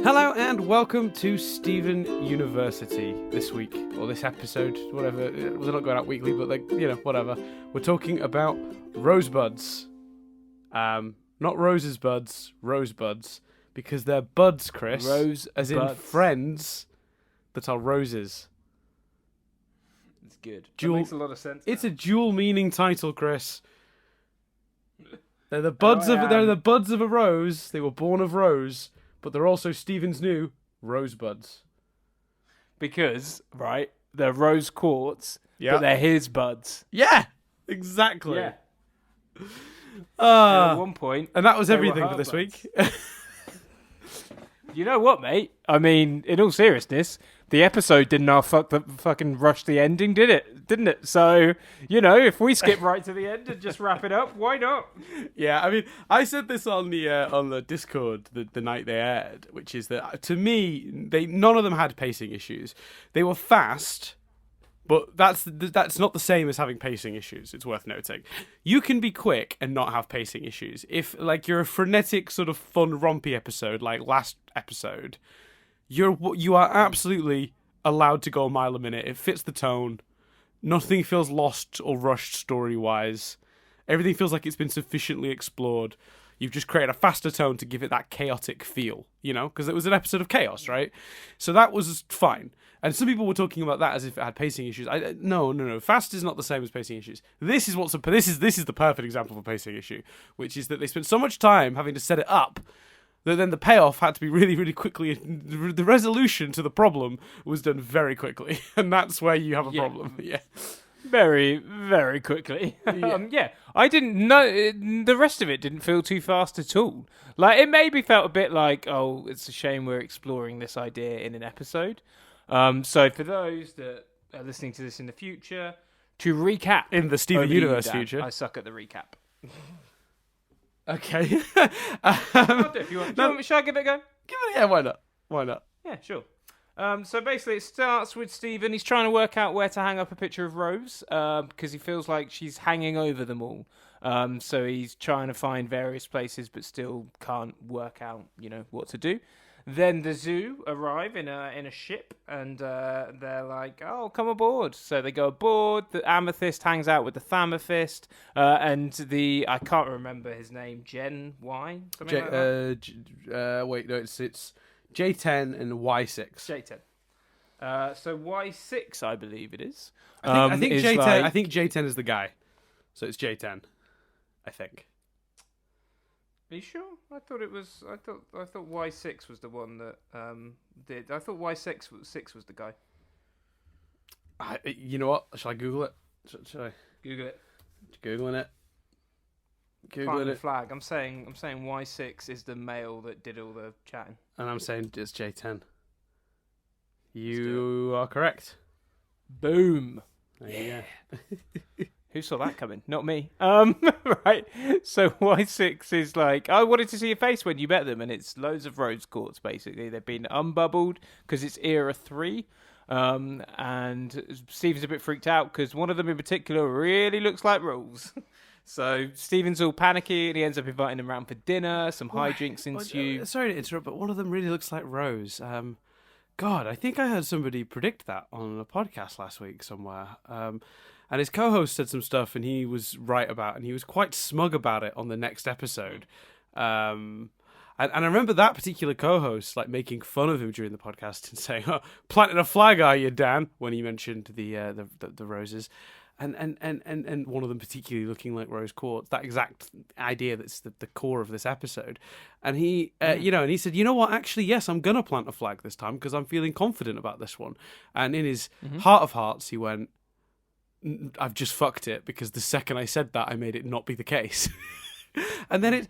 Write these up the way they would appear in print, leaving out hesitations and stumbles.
Hello and welcome to Stephen University this week, or this episode, whatever. They're not going out weekly, but whatever. We're talking about rosebuds. Not roses buds, rosebuds, because they're buds, Chris. Rose as in buds. friends that are roses. It's good. Dual, that makes a lot of sense. It's a dual meaning title, Chris. They're the buds of a rose. They were born of rose. But they're also Stephen's new rosebuds. Because, right, they're rose quartz, Yeah. but they're his buds. Yeah, exactly. Yeah. And at one point... And that was they everything were for her this buds. week. You know what, mate? I mean, in all seriousness, the episode didn't fucking rush the ending, didn't it? So, if we skip right to the end and just wrap it up, why not? Yeah, I mean, I said this on the Discord the night they aired, which is that to me, none of them had pacing issues. They were fast, but that's not the same as having pacing issues. It's worth noting. You can be quick and not have pacing issues. If you're a frenetic sort of fun rompy episode like last episode, you are absolutely allowed to go a mile a minute. It fits the tone. Nothing feels lost or rushed story-wise. Everything feels like it's been sufficiently explored. You've just created a faster tone to give it that chaotic feel, because it was an episode of chaos, right? So that was fine. And some people were talking about that as if it had pacing issues. No. Fast is not the same as pacing issues. This is the perfect example of a pacing issue, which is that they spent so much time having to set it up that then the payoff had to be really, really quickly. The resolution to the problem was done very quickly, and that's where you have a problem. Yeah. Very, very quickly. I didn't know. The rest of it didn't feel too fast at all. Like, it maybe felt a bit like, oh, it's a shame we're exploring this idea in an episode. So for those that are listening to this in the future, to recap. In the Steven Universe future. I suck at the recap. Okay. I'll do it if you want. Shall I give it a go? Yeah, why not? Why not? Yeah, sure. So basically it starts with Stephen. He's trying to work out where to hang up a picture of Rose because he feels like she's hanging over them all. So he's trying to find various places but still can't work out, what to do. Then the zoo arrive in a ship and they're like, oh, come aboard. So they go aboard. The Amethyst hangs out with the Thamethist and I can't remember his name, Gen Y? Something like that? Wait, no, it's J10 and Y6. J10. So Y6, I believe it is. I think J10. I think J10 is the guy. So it's J10. I think. Are you sure? I thought Y6 was the one that did. I thought Y6 was the guy. You know what? Shall I Google it? Should I Google it? Googling it. Googling it. Flag. I'm saying Y6 is the male that did all the chatting. And I'm saying it's J10. You are correct. Boom. There you go. Who saw that coming? Not me. Right. So Y6 is like, I wanted to see your face when you met them, and it's loads of rose quartz, basically. They've been unbubbled because it's era 3. And Steven's a bit freaked out because one of them in particular really looks like Rose. So Stephen's all panicky and he ends up inviting them around for dinner. Some hijinks ensue. Sorry to interrupt, but one of them really looks like Rose. God, I think I heard somebody predict that on a podcast last week somewhere. And his co-host said some stuff and he was right about it, and he was quite smug about it on the next episode. And I remember that particular co-host making fun of him during the podcast and saying, "Oh, planting a flag, are you, Dan?" when he mentioned the roses. And one of them particularly looking like rose quartz, that exact idea that's the core of this episode. And he, and he said, you know what, actually, yes, I'm going to plant a flag this time because I'm feeling confident about this one. And in his heart of hearts, he went, I've just fucked it because the second I said that, I made it not be the case. And then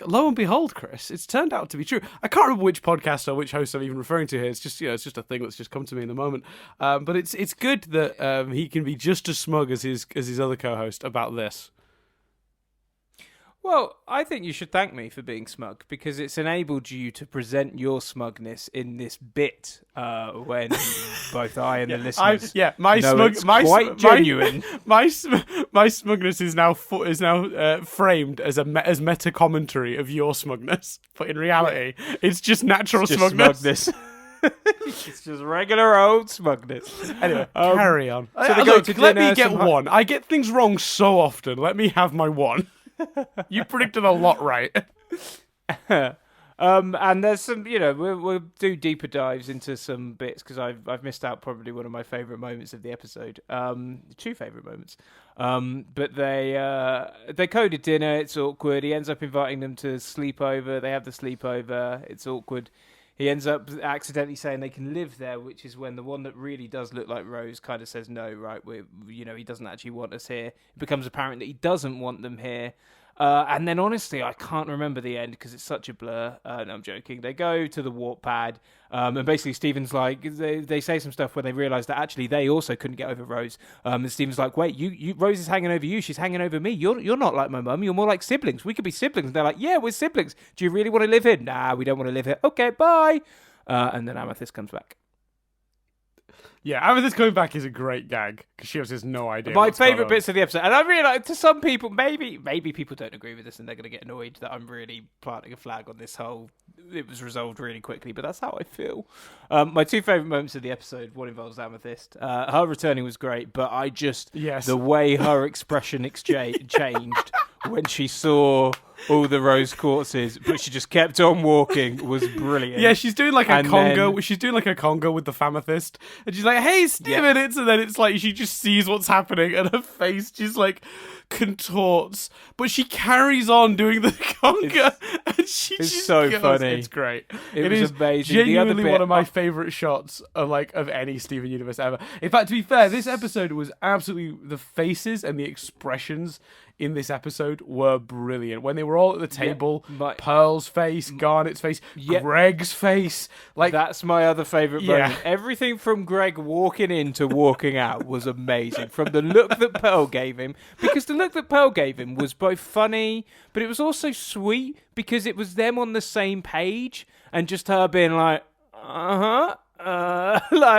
lo and behold, Chris, it's turned out to be true. I can't remember which podcast or which host I'm even referring to here. It's just it's just a thing that's just come to me in the moment. But it's good that he can be just as smug as his other co-host about this. Well, I think you should thank me for being smug because it's enabled you to present your smugness in this bit when both I and the listeners my know smug, it's my quite genuine. My smugness is now framed as as meta commentary of your smugness, but in reality, it's just natural It's just smugness. It's just regular old smugness. Anyway, carry on. So they go to let dinner, me get some one. I get things wrong so often. Let me have my one. You predicted a lot right. And there's some, we'll do deeper dives into some bits because I've missed out probably one of my favourite moments of the episode. Two favourite moments. But they coded dinner. It's awkward. He ends up inviting them to sleepover. They have the sleepover. It's awkward. He ends up accidentally saying they can live there, which is when the one that really does look like Rose kind of says, no, right, he doesn't actually want us here. It becomes apparent that he doesn't want them here. And then, honestly, I can't remember the end because it's such a blur. No, I'm joking. They go to the warp pad, and basically Steven's like, they say some stuff where they realise that actually they also couldn't get over Rose. And Steven's like, wait, Rose is hanging over you. She's hanging over me. You're not like my mum. You're more like siblings. We could be siblings. And they're like, yeah, we're siblings. Do you really want to live here? Nah, we don't want to live here. Okay, bye. And then Amethyst comes back. Yeah, Amethyst coming back is a great gag because she has no idea. My favourite bits of the episode, and I realise to some people, maybe people don't agree with this and they're going to get annoyed that I'm really planting a flag on this whole. It was resolved really quickly, but that's how I feel. My two favourite moments of the episode, one involves Amethyst. Her returning was great, but the way her expression changed when she saw all the rose quartzes, but she just kept on walking was brilliant. Yeah, she's doing like a conga. She's doing like a conga with the Famethyst, and she's like, "Hey, Steven!" And then it's like she just sees what's happening, and her face just like contorts, but she carries on doing the conga, and she it's just so goes. funny. It's great. It was amazing. Genuinely one of my favorite shots of any Steven Universe ever. In fact, to be fair, this episode was absolutely the faces and the expressions in this episode were brilliant. When they were all at the table, Pearl's face, Garnet's face, Greg's face. Like that's my other favourite moment. Everything from Greg walking in to walking out was amazing. From the look that Pearl gave him, because the look that Pearl gave him was both funny, but it was also sweet because it was them on the same page and just her being like, and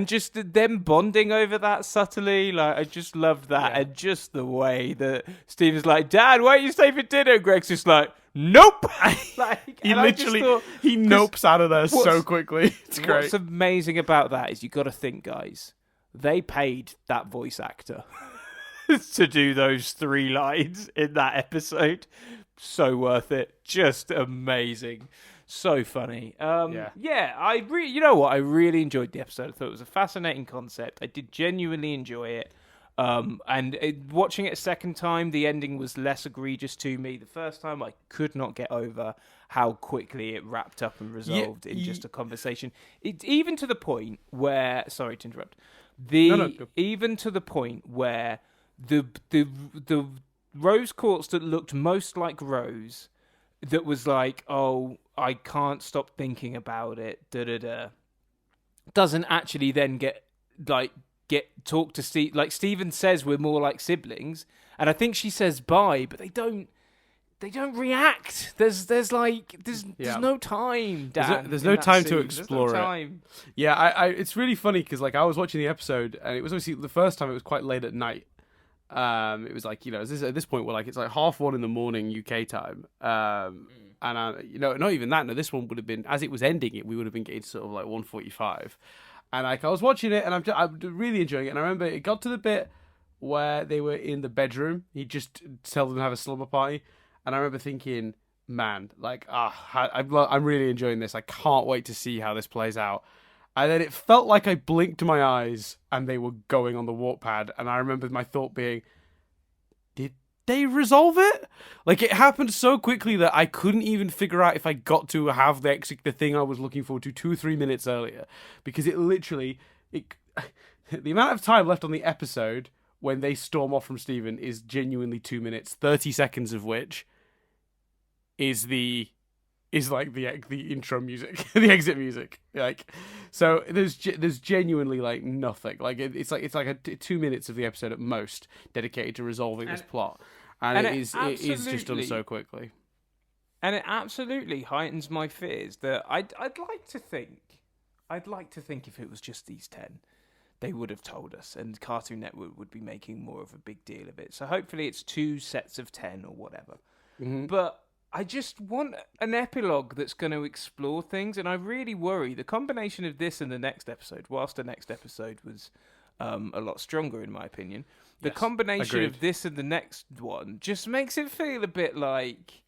just them bonding over that subtly. Like, I just loved that, and just the way that Steven's like, "Dad, why don't you stay for dinner?" Greg's just like, "Nope." He nopes out of there so quickly. It's great. What's amazing about that is you got to think, guys, they paid that voice actor to do those 3 lines in that episode. So worth it. Just amazing. So funny. I really enjoyed the episode. I thought it was a fascinating concept. I did genuinely enjoy it. Watching it a second time, the ending was less egregious to me. The first time, I could not get over how quickly it wrapped up and resolved in just a conversation. Even to the point where, sorry to interrupt, even to the point where the rose quartz that looked most like Rose, that was like, oh, I can't stop thinking about it, doesn't actually then get talked to Steve. Like, Steven says we're more like siblings, and I think she says bye, but they don't react. There's no time, Dan. There's no time to explore it. Yeah, it's really funny because I was watching the episode, and it was obviously the first time it was quite late at night. It was like, at this point where it's like 1:30 in the morning UK time. And not even that. No, this one would have been, as it was ending, we would have been getting sort of like 1:45. And I was watching it, and I'm really enjoying it. And I remember it got to the bit where they were in the bedroom. He just told them to have a slumber party, and I remember thinking, man, I'm really enjoying this. I can't wait to see how this plays out. And then it felt like I blinked my eyes and they were going on the warp pad. And I remember my thought being, did they resolve it? Like, it happened so quickly that I couldn't even figure out if I got to have the thing I was looking forward to 2 or 3 minutes earlier. Because it literally, the amount of time left on the episode when they storm off from Steven is genuinely 2 minutes, 30 seconds of which is the intro music, the exit music. So there's genuinely nothing. It's like 2 minutes of the episode at most dedicated to resolving this plot. and it is just done so quickly. And it absolutely heightens my fears that I'd like to think if it was just these 10, they would have told us, and Cartoon Network would be making more of a big deal of it. So hopefully it's 2 sets of 10 or whatever. Mm-hmm. But I just want an epilogue that's going to explore things, and I really worry the combination of this and the next episode, whilst the next episode was a lot stronger in my opinion, the combination of this and the next one just makes it feel a bit like...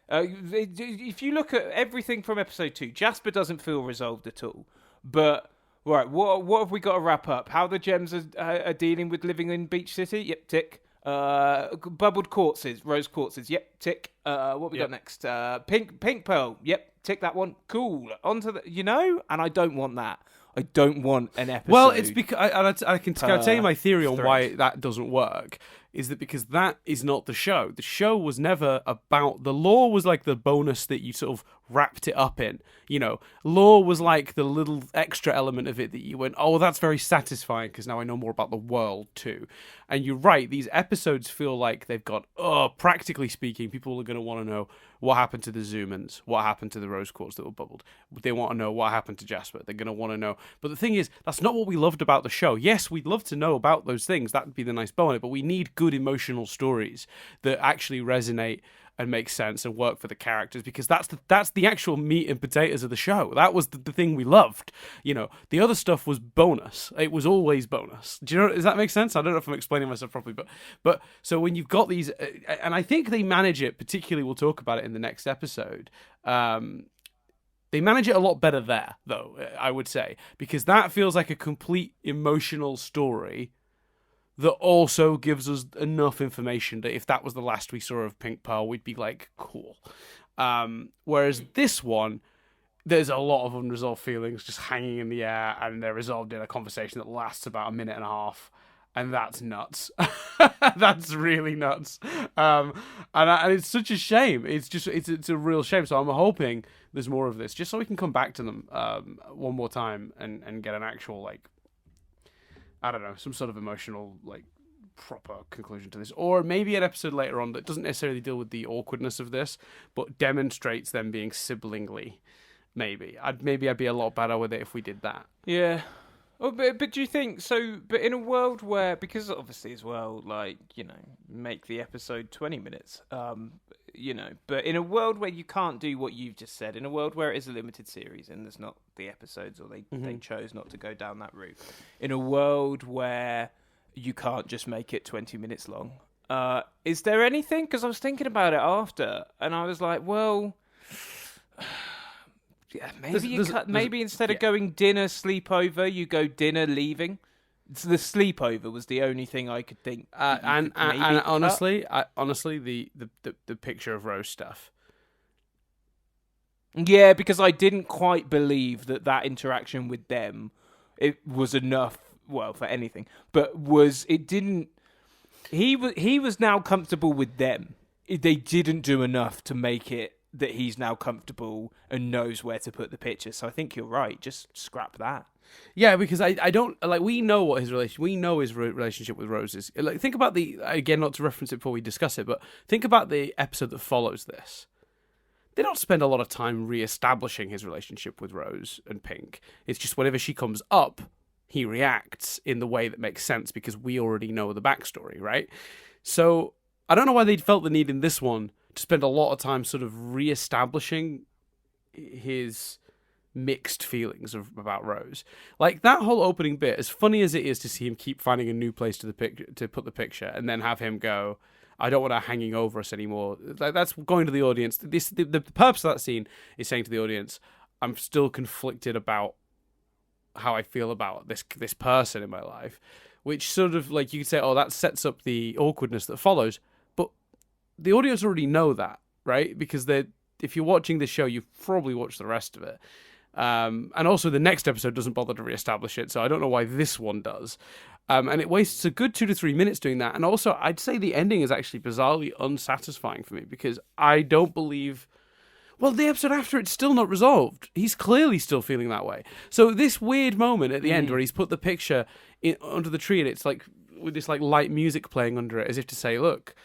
if you look at everything from episode 2, Jasper doesn't feel resolved at all. But right, what have we got to wrap up? How the gems are dealing with living in Beach City? Yep, tick. Bubbled quartzes, rose quartzes. Yep, tick. What we got next? Pink pearl. Yep, tick that one. Cool. Onto the, and I don't want that. I don't want an episode. Well, it's because I can tell you my theory on why that doesn't work. Is that because that is not the show. The show was never about... The lore was like the bonus that you sort of wrapped it up in. Lore was like the little extra element of it that you went, oh, that's very satisfying because now I know more about the world too. And you're right, these episodes feel like they've got, practically speaking, people are going to want to know what happened to the Zoomans, what happened to the rose quartz that were bubbled. They want to know what happened to Jasper. They're going to want to know. But the thing is, that's not what we loved about the show. Yes, we'd love to know about those things. That would be the nice bow on it. But we need good emotional stories that actually resonate and make sense and work for the characters, because that's the actual meat and potatoes of the show. That was the thing we loved. The other stuff was bonus. It was always bonus. Does that make sense? I don't know if I'm explaining myself properly, but so when you've got these, and I think they manage it, particularly we'll talk about it in the next episode, they manage it a lot better there, though, I would say, because that feels like a complete emotional story that also gives us enough information that if that was the last we saw of Pink Pearl, we'd be like, cool. Whereas this one, there's a lot of unresolved feelings just hanging in the air, and they're resolved in a conversation that lasts about a minute and a half, and that's nuts. That's really nuts. And it's such a shame. It's a real shame. So I'm hoping there's more of this, just so we can come back to them one more time and get an actual, I don't know, some sort of emotional, proper conclusion to this. Or maybe an episode later on that doesn't necessarily deal with the awkwardness of this, but demonstrates them being siblingly. Maybe. I'd be a lot better with it if we did that. Yeah. Oh, but do you think, but in a world where, because obviously as well, make the episode 20 minutes, but in a world where you can't do what you've just said, in a world where it is a limited series and there's not the episodes, or they chose not to go down that route, in a world where you can't just make it 20 minutes long, is there anything? Because I was thinking about it after, and I was like, well... Yeah, maybe instead of going dinner sleepover, you go dinner leaving. So the sleepover was the only thing I could think. And honestly, the picture of Rose stuff. Yeah, because I didn't quite believe that interaction with them, it was enough. Well, for anything, but it didn't. He was now comfortable with them. They didn't do enough to make it that he's now comfortable and knows where to put the picture. So I think you're right. Just scrap that. Yeah, because I don't we know what his relationship with Rose is. Think about again, not to reference it before we discuss it, but think about the episode that follows this. They don't spend a lot of time re-establishing his relationship with Rose and Pink. It's just whenever she comes up, he reacts in the way that makes sense because we already know the backstory, right? So I don't know why they felt the need in this one to spend a lot of time sort of re-establishing his mixed feelings about Rose. That whole opening bit, as funny as it is to see him keep finding a new place to put the picture, and then have him go, I don't want her hanging over us anymore. That's going to the audience. The purpose of that scene is saying to the audience, I'm still conflicted about how I feel about this person in my life, which sort of you could say, that sets up the awkwardness that follows. The audience already know that, right? Because if you're watching this show, you've probably watched the rest of it. And also the next episode doesn't bother to reestablish it, so I don't know why this one does. And it wastes a good 2 to 3 minutes doing that. And also, I'd say the ending is actually bizarrely unsatisfying for me, because I don't believe... Well, the episode after, it's still not resolved. He's clearly still feeling that way. So this weird moment at the end where he's put the picture under the tree, and it's with this light music playing under it, as if to say, look...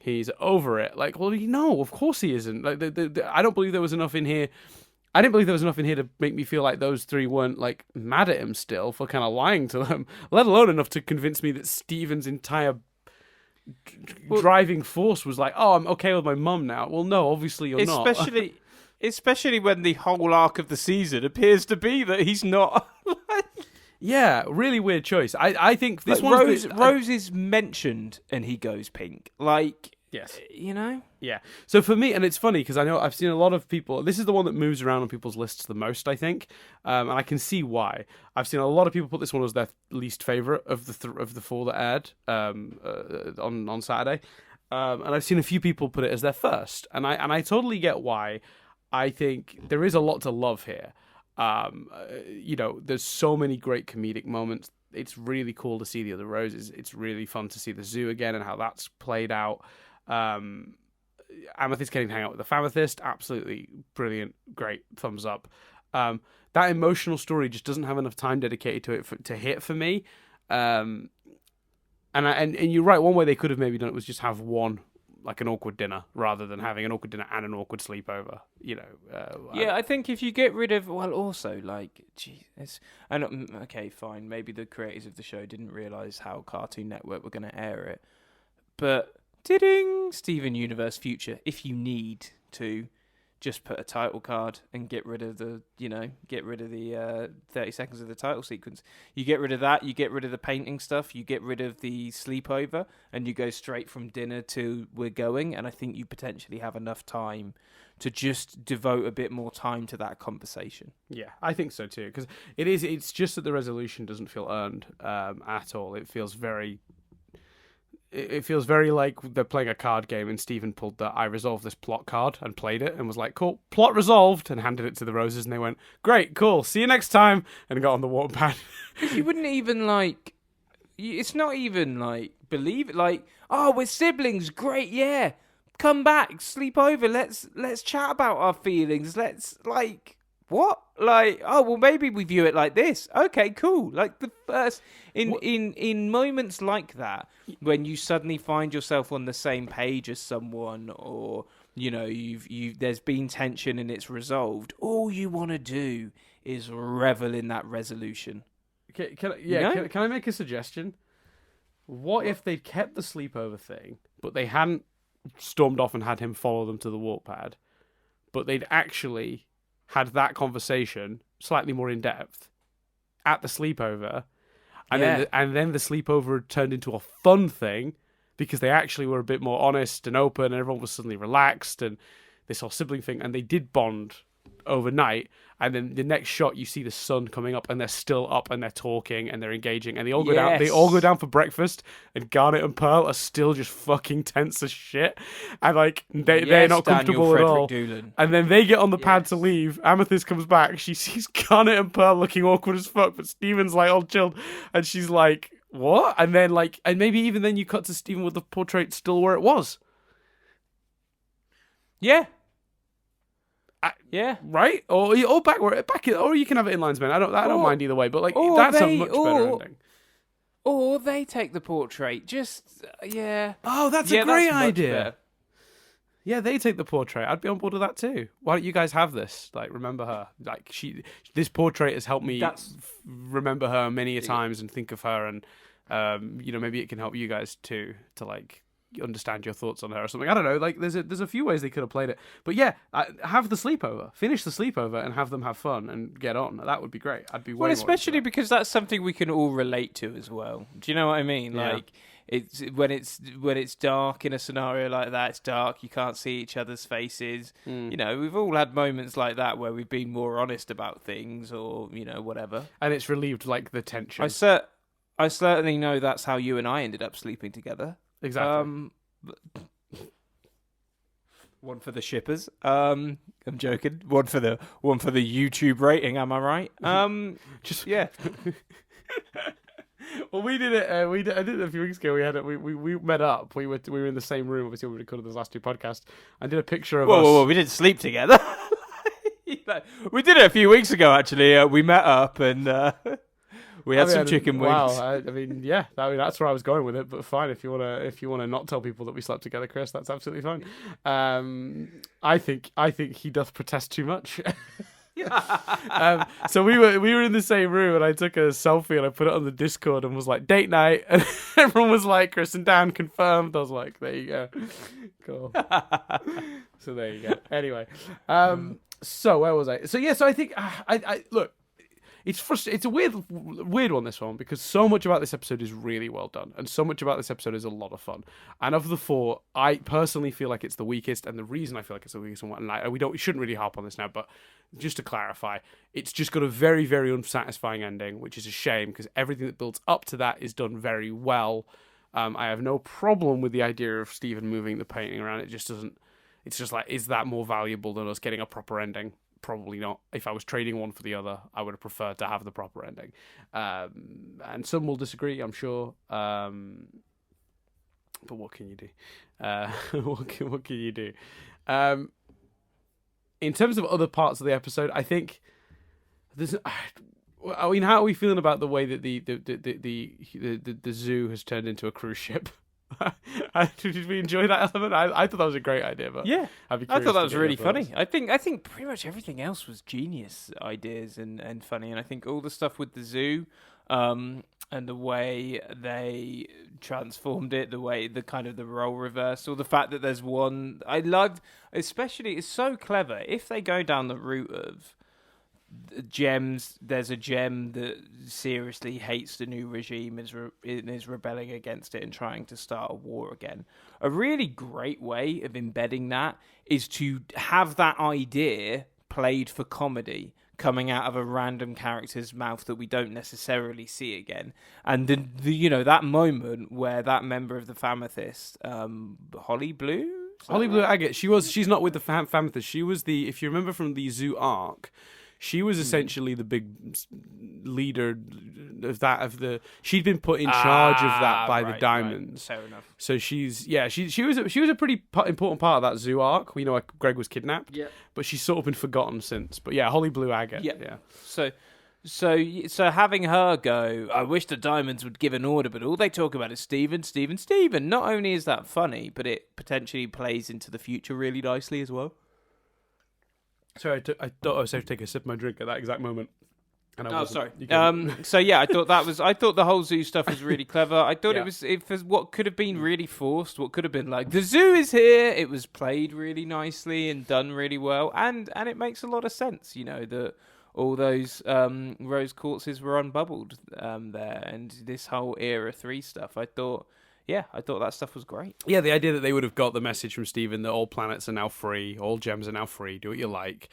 He's over it. Like, well, no, of course he isn't. Like, I don't believe there was enough in here. I didn't believe there was enough in here to make me feel like those three weren't like mad at him still for kind of lying to them, let alone enough to convince me that Steven's entire driving force was like, oh, I'm okay with my mum now. Well, no, obviously you're not. Especially when the whole arc of the season appears to be that he's not. Yeah, really weird choice. I think this like one's Rose is mentioned and he goes pink. Like, yes, you know. Yeah. So for me, and it's funny because I know I've seen a lot of people. This is the one that moves around on people's lists the most, I think, and I can see why. I've seen a lot of people put this one as their least favorite of the four that aired on Saturday, and I've seen a few people put it as their first, and I totally get why. I think there is a lot to love here. There's so many great comedic moments. It's really cool to see the other roses. It's really fun to see the zoo again and how that's played out. Amethyst getting to hang out with the Famathist, absolutely brilliant, great, thumbs up. That emotional story just doesn't have enough time dedicated to it to hit for me. And you're right. One way they could have maybe done it was just have one, like an awkward dinner, rather than having an awkward dinner and an awkward sleepover. I think if you get rid of, well, also like, geez, okay, fine. Maybe the creators of the show didn't realize how Cartoon Network were going to air it, but. Ding! Steven Universe Future. If you need to, just put a title card and get rid of the 30 seconds of the title sequence. You get rid of that. You get rid of the painting stuff. You get rid of the sleepover, and you go straight from dinner to we're going. And I think you potentially have enough time to just devote a bit more time to that conversation. Yeah, I think so too. Because it's just that the resolution doesn't feel earned at all. It feels very like they're playing a card game and Steven pulled the I resolved this plot card and played it and was like, cool, plot resolved, and handed it to the roses and they went, great, cool, see you next time, and got on the waterpad. You wouldn't even like, it's not even like, believe it, like, oh, we're siblings, great, yeah, come back, sleep over, let's chat about our feelings, let's, like, what? Like, oh, well, maybe we view it like this. Okay, cool. Like the first in moments like that, when you suddenly find yourself on the same page as someone, or there's been tension and it's resolved. All you want to do is revel in that resolution. Can I make a suggestion? What if they'd kept the sleepover thing, but they hadn't stormed off and had him follow them to the waterpad, but they'd actually had that conversation slightly more in depth at the sleepover, and then the sleepover turned into a fun thing because they actually were a bit more honest and open, and everyone was suddenly relaxed, and this whole sibling thing, and they did bond overnight. And then the next shot, you see the sun coming up, and they're still up, and they're talking, and they're engaging, and they all go down. They all go down for breakfast, and Garnet and Pearl are still just fucking tense as shit, and like they're not comfortable at all. Doolin. And then they get on the pad to leave. Amethyst comes back. She sees Garnet and Pearl looking awkward as fuck, but Steven's like all chilled, and she's like, "What?" And then and maybe even then you cut to Steven with the portrait still where it was. Yeah. Right, or back it, or you can have it in lines, man. I don't mind either way, but like that's a much better ending. Or they take the portrait. Just Oh, that's a great idea. Yeah, they take the portrait. I'd be on board with that too. Why don't you guys have this? Like, remember her. Like this portrait has helped me remember her many a times and think of her, and maybe it can help you guys too to like understand your thoughts on her or something. I don't know. Like, there's a few ways they could have played it, but have the sleepover, finish the sleepover, and have them have fun and get on. That would be great. I'd be way especially more because that's something we can all relate to as well. Do you know what I mean? Yeah. Like, it's when it's dark in a scenario like that. It's dark. You can't see each other's faces. We've all had moments like that where we've been more honest about things, or whatever, and it's relieved like the tension. I certainly know that's how you and I ended up sleeping together. Exactly. One for the shippers. I'm joking. One for the YouTube rating. Am I right? Yeah. Well, we did it. I did it a few weeks ago. We met up. We were in the same room. Obviously, we recorded those last two podcasts. I did a picture of us. Whoa! We didn't sleep together. We did it a few weeks ago. Actually, we met up and We had some chicken wings. Wow, I mean, yeah, that's where I was going with it. But fine, if you wanna not tell people that we slept together, Chris, that's absolutely fine. I think he doth protest too much. So we were in the same room, and I took a selfie and I put it on the Discord and was like, date night, and everyone was like, Chris and Dan confirmed. I was like, there you go, cool. So there you go. Anyway, so where was I? So yeah, so I think I look. It's It's a weird one, this one, because so much about this episode is really well done, and so much about this episode is a lot of fun. And of the four, I personally feel like it's the weakest, and the reason I feel like it's the weakest one, and we shouldn't really harp on this now, but just to clarify, it's just got a very, very unsatisfying ending, which is a shame because everything that builds up to that is done very well. I have no problem with the idea of Stephen moving the painting around. It just doesn't. It's just like, is that more valuable than us getting a proper ending? Probably not. If I was trading one for the other, I would have preferred to have the proper ending. And some will disagree, I'm sure. But what can you do? What can you do? In terms of other parts of the episode, I think there's. I mean, how are we feeling about the way that the zoo has turned into a cruise ship? Did we enjoy that element? I thought that was a great idea, but yeah, I thought that was really funny. I think pretty much everything else was genius ideas and funny, and I think all the stuff with the zoo, and the way they transformed it, the kind of the role reversal, the fact that there's one I loved, especially it's so clever if they go down the route of gems. There's a gem that seriously hates the new regime, is rebelling against it and trying to start a war again. A really great way of embedding that is to have that idea played for comedy coming out of a random character's mouth that we don't necessarily see again. And the that moment where that member of the Famethist, Holly Blue Agate, she's not with the Famethist. She was if you remember from the zoo arc, she was essentially the big leader of she'd been put in charge of that by the Diamonds. Right. Fair enough. So she was a pretty important part of that zoo arc. We know Greg was kidnapped. Yeah. But she's sort of been forgotten since. But yeah, Holly Blue Agate. Yeah. So having her go, I wish the Diamonds would give an order, but all they talk about is Stephen. Not only is that funny, but it potentially plays into the future really nicely as well. Sorry, I thought I was going to take a sip of my drink at that exact moment. And I wasn't. Sorry. So yeah, I thought the whole zoo stuff was really clever. I thought it was what could have been really forced, what could have been like, the zoo is here. It was played really nicely and done really well. And it makes a lot of sense, that all those rose quartzes were unbubbled there. And this whole Era 3 stuff, I thought that stuff was great. Yeah, the idea that they would have got the message from Stephen that all planets are now free, all gems are now free, do what you like.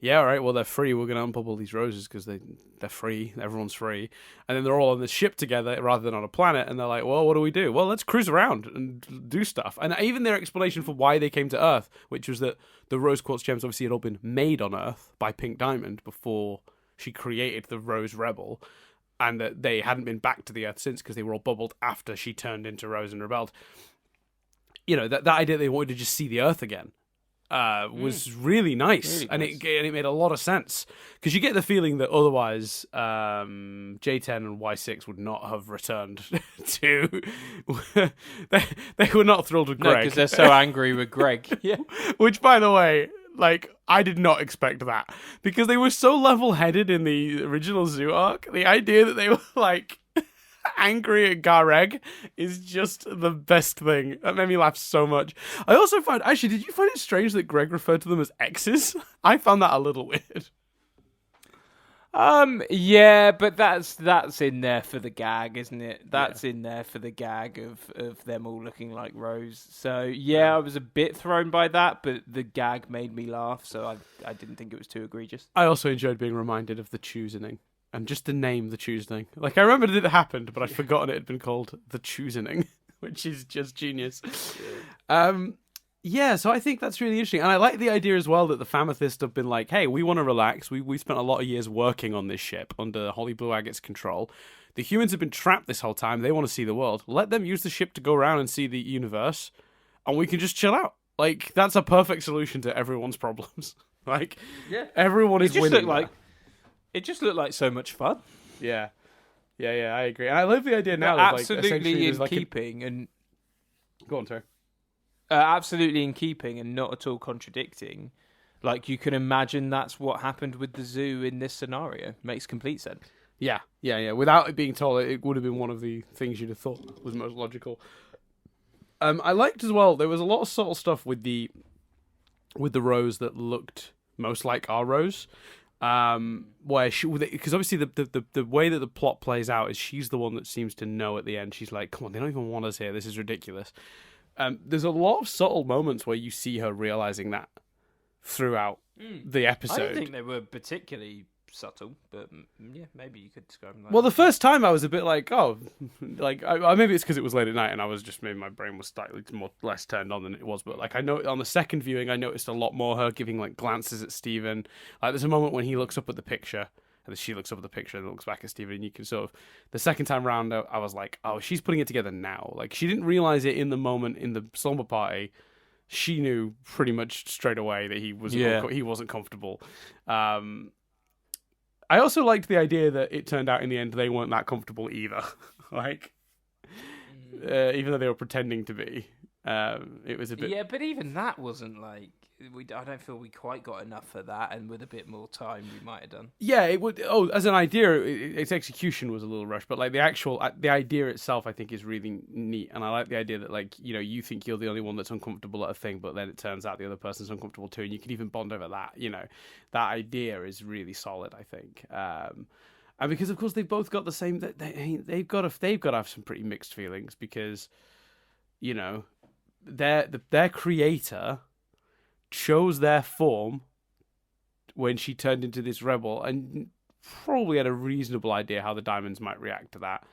Yeah, all right, well, they're free. We're going to unbubble these roses because they're free. Everyone's free. And then they're all on this ship together rather than on a planet. And they're like, well, what do we do? Well, let's cruise around and do stuff. And even their explanation for why they came to Earth, which was that the rose quartz gems obviously had all been made on Earth by Pink Diamond before she created the Rose Rebel. And that they hadn't been back to the Earth since because they were all bubbled after she turned into Rose and rebelled. That idea they wanted to just see the Earth again was really nice. And it made a lot of sense. Because you get the feeling that otherwise J10 and Y6 would not have returned to... they were not thrilled with Greg. No, because they're so angry with Greg. Yeah. Which, by the way... I did not expect that because they were so level-headed in the original zoo arc. The idea that they were angry at Gareg is just the best thing. That made me laugh so much. I also did you find it strange that Greg referred to them as exes? I found that a little weird. Yeah, but that's in there for the gag, isn't it? That's in there for the gag of them all looking like Rose. So yeah, I was a bit thrown by that, but the gag made me laugh, so I didn't think it was too egregious. I also enjoyed being reminded of the Choosening. And just the name, the Choosening. I remembered it happened, but I'd forgotten it had been called the Choosening, which is just genius. Yeah, so I think that's really interesting. And I like the idea as well that the Famethist have been like, hey, we want to relax. We spent a lot of years working on this ship under Holly Blue Agate's control. The humans have been trapped this whole time. They want to see the world. Let them use the ship to go around and see the universe, and we can just chill out. That's a perfect solution to everyone's problems. Everyone is winning. It just looked like so much fun. Yeah. Yeah, I agree. And I love the idea now They're that, like, absolutely essentially in there's like keeping and Go on, sorry. absolutely in keeping and not at all contradicting. Like, you can imagine that's what happened with the zoo in this scenario. Makes complete sense. Yeah. Without it being told, it would have been one of the things you'd have thought was most logical. I liked as well. There was a lot of subtle stuff with the rose that looked most like our rose. Where she, because obviously the way that the plot plays out is she's the one that seems to know at the end. She's like, "Come on, they don't even want us here. This is ridiculous." There's a lot of subtle moments where you see her realizing that throughout the episode. I don't think they were particularly subtle, but yeah, maybe you could describe them like Well, the first time I was a bit like, oh, like maybe it's because it was late at night and I was just, maybe my brain was slightly less turned on than it was. But like, I know on the second viewing, I noticed a lot more her giving like glances at Stephen. Like, there's a moment when he looks up at the picture and then she looks up at the picture and looks back at Stephen, and you can sort of, the second time round, I was like, oh, she's putting it together now. Like, she didn't realize it in the moment in the slumber party. She knew pretty much straight away that he wasn't comfortable. I also liked the idea that it turned out in the end they weren't that comfortable either. Like, even though they were pretending to be, it was a bit. Yeah, but even that wasn't like I don't feel we quite got enough for that, and with a bit more time, we might have done. Yeah, it would. Oh, as an idea, its execution was a little rushed, but like the idea itself, I think is really neat, and I like the idea that, like, you know, you think you're the only one that's uncomfortable at a thing, but then it turns out the other person's uncomfortable too, and you can even bond over that. You know, that idea is really solid, I think. And because of course they've both got the same. They've got to have some pretty mixed feelings because, you know, their creator chose their form when she turned into this rebel and probably had a reasonable idea how the diamonds might react to that,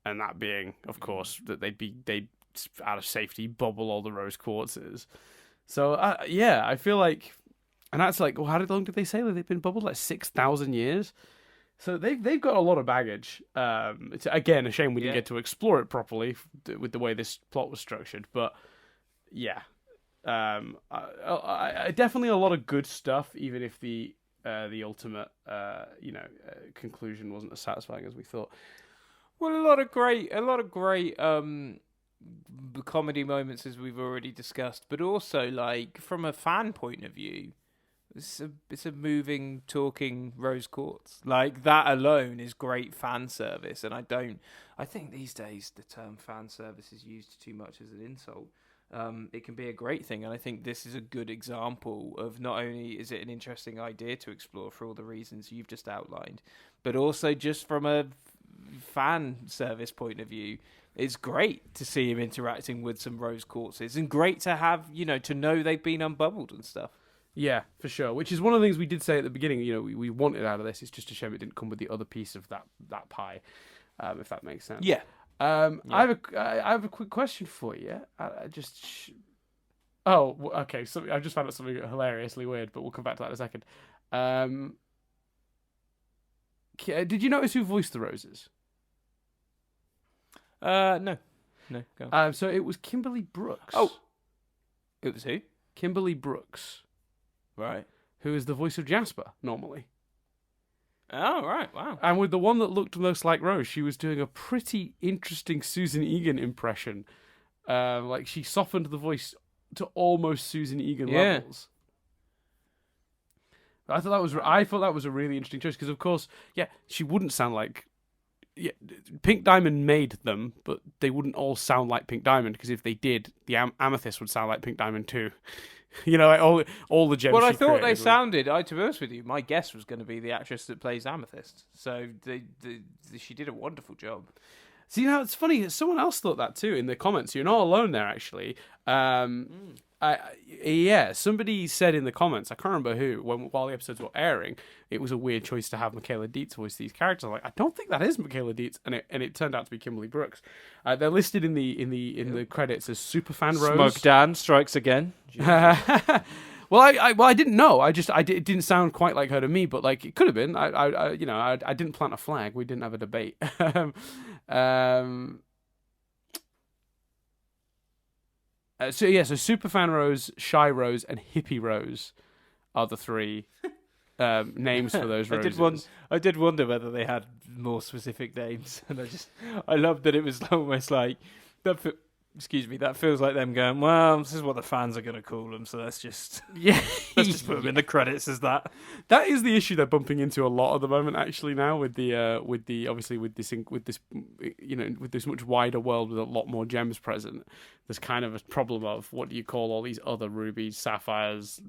and that being, of course, that they'd out of safety bubble all the rose quartzes. So yeah, I feel like, and that's like, well, how long did they say that they've been bubbled? Like 6,000 years. So they've got a lot of baggage. It's again a shame we didn't get to explore it properly with the way this plot was structured, but yeah. I definitely a lot of good stuff, even if the ultimate conclusion wasn't as satisfying as we thought. Well, a lot of great comedy moments, as we've already discussed, but also, like, from a fan point of view, it's a moving, talking rose quartz. Like, that alone is great fan service, and I think these days the term fan service is used too much as an insult. It can be a great thing, and I think this is a good example of, not only is it an interesting idea to explore for all the reasons you've just outlined, but also just from a fan service point of view, it's great to see him interacting with some rose quartzes, and great to have, you know, to know they've been unbubbled and stuff. Yeah, for sure. Which is one of the things we did say at the beginning, you know, we wanted out of this. It's just a shame it didn't come with the other piece of that pie, if that makes sense. Yeah. I have a quick question for you. Okay. So I just found out something hilariously weird, but we'll come back to that in a second. Did you notice who voiced the roses? No, go on. So it was Kimberly Brooks. Oh, it was who? Kimberly Brooks, right? Who is the voice of Jasper normally. Oh, right, wow. And with the one that looked most like Rose, she was doing a pretty interesting Susan Egan impression. Like, she softened the voice to almost Susan Egan levels. I thought that was a really interesting choice because, of course, she wouldn't sound like. Yeah, Pink Diamond made them, but they wouldn't all sound like Pink Diamond because if they did, the Amethyst would sound like Pink Diamond too. You know, like all the gems. Well, I thought they sounded. To be honest with you, my guess was going to be the actress that plays Amethyst. So she did a wonderful job. See, now it's funny. Someone else thought that too in the comments. You're not alone there, actually. Somebody said in the comments, I can't remember who, while the episodes were airing, it was a weird choice to have Michaela Dietz voice these characters. I'm like, I don't think that is Michaela Dietz, and it turned out to be Kimberly Brooks. They're listed in the credits as Superfan Rose. Smug Dan strikes again. Well, I didn't know. It didn't sound quite like her to me, but like it could have been. I didn't plant a flag. We didn't have a debate. So Superfan Rose, Shy Rose, and Hippie Rose are the three names for those roses. I did wonder whether they had more specific names, and I loved that it was almost like that. Excuse me, that feels like them going, well, this is what the fans are going to call them, so let's just put them in the credits as that. That is the issue they're bumping into a lot at the moment, actually. Now with this much wider world with a lot more gems present, there's kind of a problem of what do you call all these other rubies, sapphires,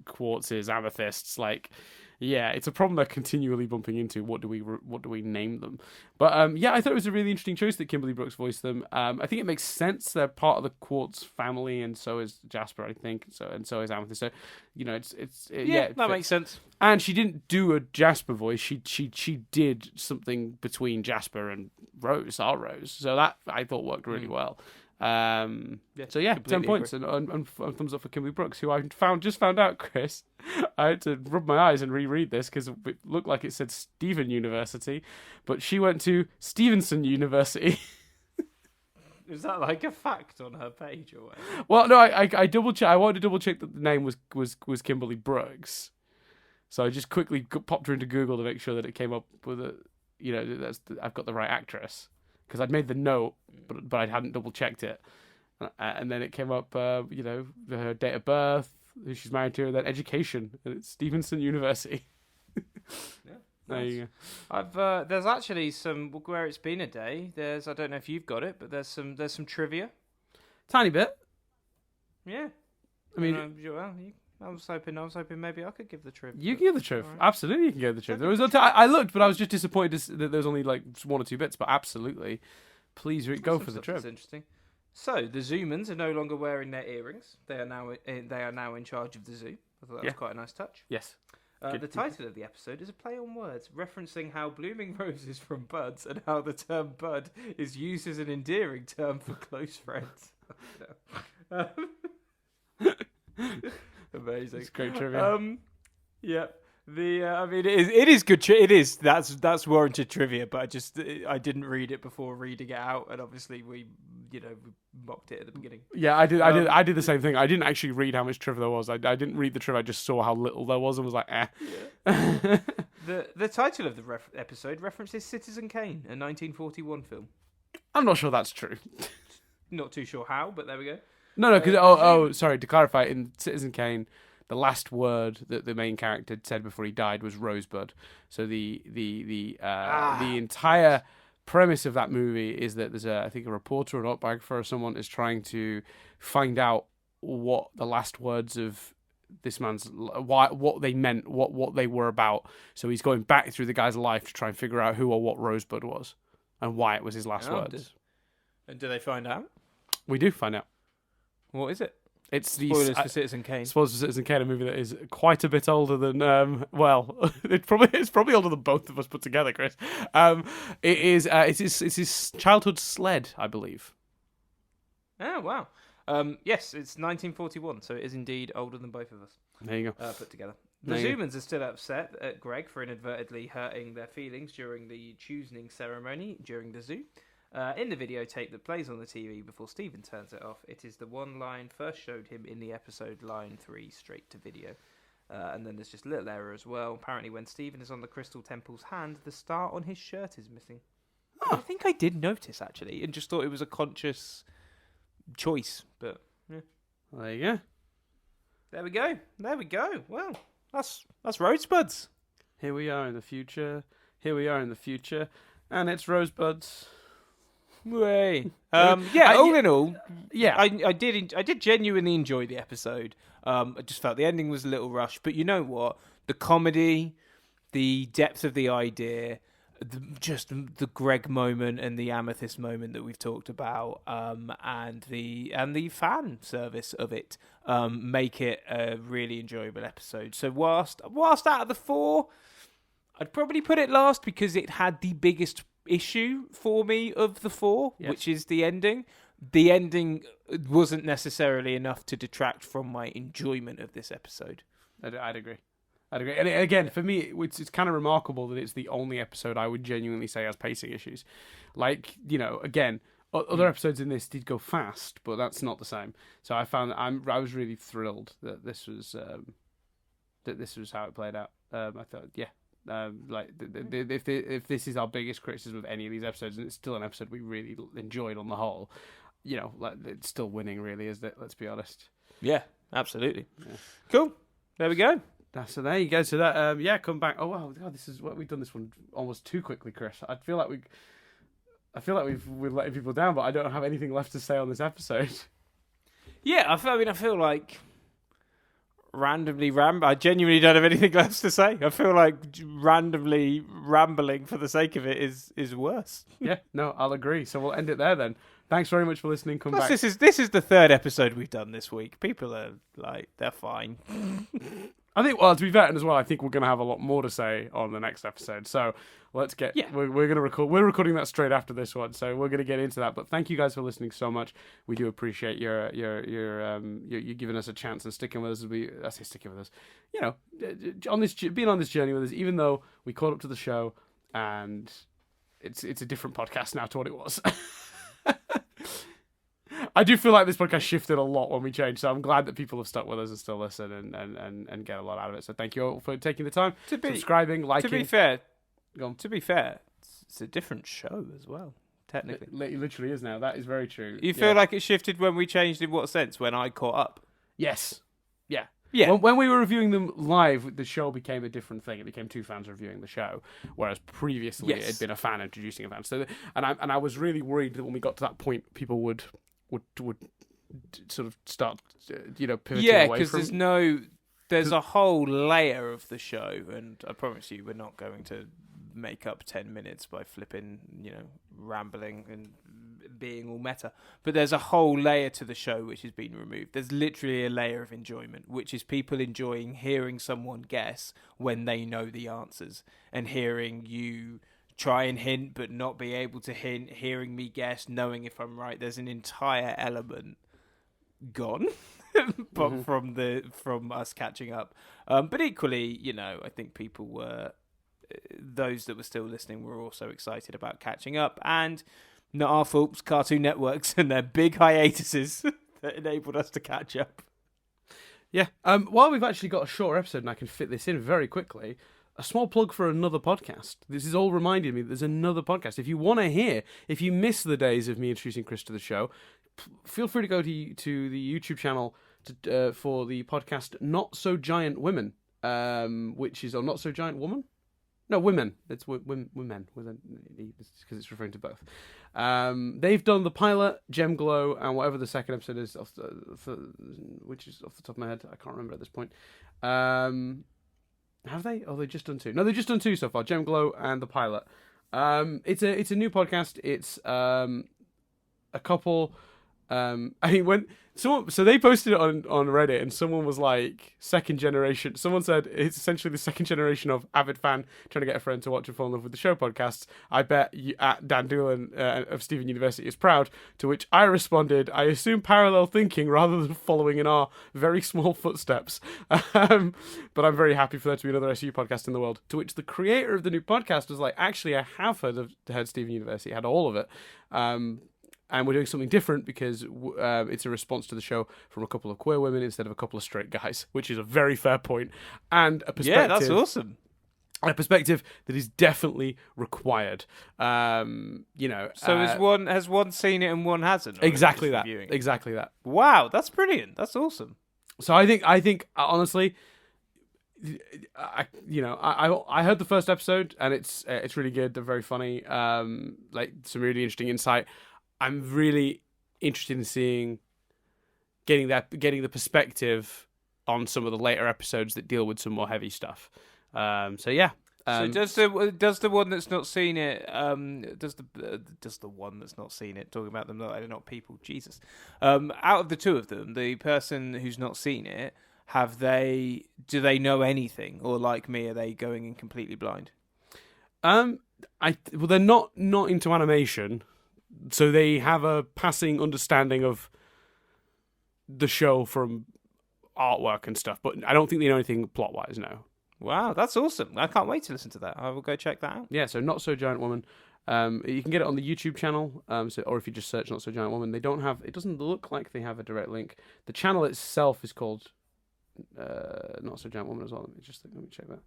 quartzes, amethysts, like. Yeah, it's a problem they're continually bumping into. What do we name them? But I thought it was a really interesting choice that Kimberly Brooks voiced them. I think it makes sense. They're part of the Quartz family, and so is Jasper, I think. So is Amethyst. So that makes sense. And she didn't do a Jasper voice. She did something between Jasper and Rose, our Rose. So that I thought worked really well. 10 points and thumbs up for Kimberly Brooks, who I just found out, Chris. I had to rub my eyes and reread this because it looked like it said Stephen University, but she went to Stevenson University. Is that like a fact on her page or what? Well, no, I double check. I wanted to double check that the name was Kimberly Brooks, so I just quickly popped her into Google to make sure that it came up with I've got the right actress. Because I'd made the note, but I hadn't double checked it, and then it came up. Her date of birth, who she's married to, and then education, and it's Stevenson University. Yeah, there you go. There's actually some where it's been a day. I don't know if you've got it, but there's some trivia. Tiny bit. Yeah. I mean, I was hoping maybe I could give the trivia. You can give the trivia. Right. Absolutely, you can give the trivia. There was I looked, but I was just disappointed that there was only like one or two bits. But absolutely, please go for the trivia. That's interesting. So the Zoomans are no longer wearing their earrings. They are now in charge of the zoo. I thought that was quite a nice touch. Yes. The title of the episode is a play on words, referencing how blooming roses from buds and how the term bud is used as an endearing term for close friends. Amazing. It's great trivia. Yeah. It is good. It is. That's warranted trivia. But I didn't read it before reading it out, and obviously we mocked it at the beginning. Yeah, I did. I did the same thing. I didn't actually read how much trivia there was. I didn't read the trivia. I just saw how little there was and was like, eh. Yeah. The title of the episode references Citizen Kane, a 1941 film. I'm not sure that's true. Not too sure how, but there we go. No, because sorry, to clarify, in Citizen Kane, the last word that the main character said before he died was Rosebud. So the entire premise of that movie is that there's I think a reporter or an autobiographer or someone is trying to find out what the last words of this man's what they meant, what they were about. So he's going back through the guy's life to try and figure out who or what Rosebud was and why it was his last words. And do they find out? We do find out. What is it? It's spoilers for Citizen Kane. Spoilers for Citizen Kane, a movie that is quite a bit older than it's probably older than both of us put together, Chris. It's his childhood sled, I believe. Oh wow. Yes, it's 1941, so it is indeed older than both of us. There you go. Put together. The Zoomans are still upset at Greg for inadvertently hurting their feelings during the choosing ceremony during the zoo. In the videotape that plays on the TV before Stephen turns it off, it is the one line first showed him in the episode, line 3, straight to video. And then there's just a little error as well. Apparently when Stephen is on the Crystal Temple's hand, the star on his shirt is missing. I think I did notice, actually, and just thought it was a conscious choice. But, yeah. There you go. There we go. Well, that's Rosebuds. Here we are in the future. And it's Rosebuds. Way. All in all, yeah, I did genuinely enjoy the episode. I just felt the ending was a little rushed, but you know what? The comedy, the depth of the idea, the Greg moment and the Amethyst moment that we've talked about, and the fan service of it, make it a really enjoyable episode. So whilst out of the 4, I'd probably put it last because it had the biggest issue for me of the 4, yes, which is the ending. The ending wasn't necessarily enough to detract from my enjoyment of this episode. I'd agree. And again, for me, it's kind of remarkable that it's the only episode I would genuinely say has pacing issues. Like, again, other episodes in this did go fast, but that's not the same. So I found I was really thrilled that this was that this was how it played out. I thought, yeah. If this is our biggest criticism of any of these episodes, and it's still an episode we really enjoyed on the whole, it's still winning, really, isn't it? Let's be honest. Yeah, absolutely. Yeah. Cool. There we go. So there you go. So that come back. Oh wow, God, this is what we've done this one almost too quickly, Chris. I feel like we're letting people down, but I don't have anything left to say on this episode. Yeah, I feel like I genuinely don't have anything else to say. I feel like randomly rambling for the sake of it is worse. Yeah, no, I'll agree. So we'll end it there then. Thanks very much for listening. Come back. This is the third episode we've done this week. People are like, they're fine. I think, well, to be fair as well, I think we're going to have a lot more to say on the next episode. So let's get. Yeah. We're going to record. We're recording that straight after this one, so we're going to get into that. But thank you guys for listening so much. We do appreciate your giving us a chance and sticking with us. I say sticking with us. Being on this journey with us, even though we caught up to the show and it's a different podcast now to what it was. I do feel like this podcast shifted a lot when we changed, so I'm glad that people have stuck with us and still listen and get a lot out of it. So thank you all for taking the time, subscribing, liking. To be fair, it's a different show as well, technically. It literally is now. That is very true. You feel like it shifted when we changed in what sense? When I caught up? Yes. Yeah. Yeah. When we were reviewing them live, the show became a different thing. It became two fans reviewing the show, whereas previously it had been a fan introducing a fan. So, and I was really worried that when we got to that point, people would sort of start, pivoting away from. Yeah, because there's a whole layer of the show, and I promise you, we're not going to make up 10 minutes by flipping, rambling and being all meta. But there's a whole layer to the show which has been removed. There's literally a layer of enjoyment, which is people enjoying hearing someone guess when they know the answers, and hearing you try and hint but not be able to hint, hearing me guess, knowing if I'm right. There's an entire element gone but from us catching up. But equally, I think people were, those that were still listening were also excited about catching up, and not our faults, Cartoon Networks and their big hiatuses that enabled us to catch up. Yeah. While we've actually got a shorter episode and I can fit this in very quickly, a small plug for another podcast. This is all reminding me that there's another podcast. If you want to hear, if you miss the days of me introducing Chris to the show, feel free to go to the YouTube channel for the podcast Not So Giant Women, which is, or Not So Giant Woman? No, Women. It's women, because it's referring to both. They've done the pilot, Gem Glow, and whatever the second episode is, which is off the top of my head. I can't remember at this point. Have they? Oh, they've just done two. No, they've just done two so far, Gem Glow and the pilot. It's a new podcast. It's a couple. So they posted it on Reddit, and someone was like, second generation. Someone said it's essentially the second generation of avid fan trying to get a friend to watch and fall in love with the show podcasts. I bet at Dan Doolan of Stephen University is proud. To which I responded, I assume parallel thinking rather than following in our very small footsteps. But I'm very happy for there to be another SU podcast in the world. To which the creator of the new podcast was like, actually, I have heard Stephen University, had all of it. And we're doing something different because it's a response to the show from a couple of queer women instead of a couple of straight guys, which is a very fair point and a perspective. Yeah, that's awesome. A perspective that is definitely required. So has one seen it and one hasn't? Exactly that. Exactly that. Wow, that's brilliant. That's awesome. So I think honestly, I heard the first episode and it's really good. They're very funny. Like some really interesting insight. I'm really interested in getting the perspective on some of the later episodes that deal with some more heavy stuff. So yeah. So does the one that's not seen it? Does the one that's not seen it? Talking about them, they're not people. Jesus. Out of the two of them, the person who's not seen it, do they know anything, or like me, are they going in completely blind? They're not into animation. So they have a passing understanding of the show from artwork and stuff, but I don't think they know anything plot-wise, no. Wow, that's awesome. I can't wait to listen to that. I will go check that out. Yeah, so Not So Giant Woman. You can get it on the YouTube channel, or if you just search Not So Giant Woman. It doesn't look like they have a direct link. The channel itself is called Not So Giant Woman as well. Let me check that.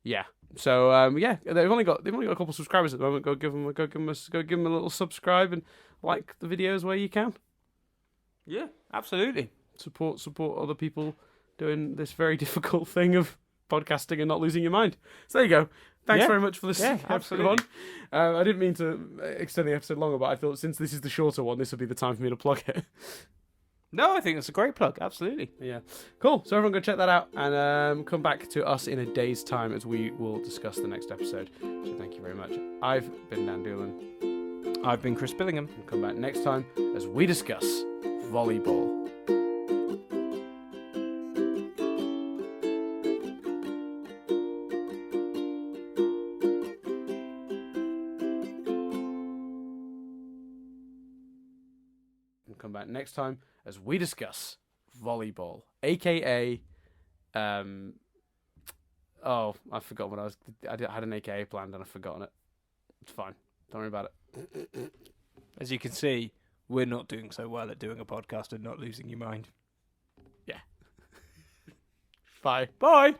Yeah. So they've only got a couple subscribers at the moment. Go give them a little subscribe and like the videos where you can. Yeah, absolutely. Support other people doing this very difficult thing of podcasting and not losing your mind. So there you go. Thanks very much for listening. Yeah, absolutely. I didn't mean to extend the episode longer, but I thought since this is the shorter one, this would be the time for me to plug it. No, I think that's a great plug. Absolutely. Yeah. Cool. So everyone go check that out and come back to us in a day's time as we will discuss the next episode. So thank you very much. I've been Dan Doolan. I've been Chris Billingham. And come back next time as we discuss volleyball. Come back next time as we discuss volleyball, aka I forgot what I had an AKA planned and I've forgotten it. It's fine, don't worry about it. As you can see, we're not doing so well at doing a podcast and not losing your mind. Yeah. Bye. Bye.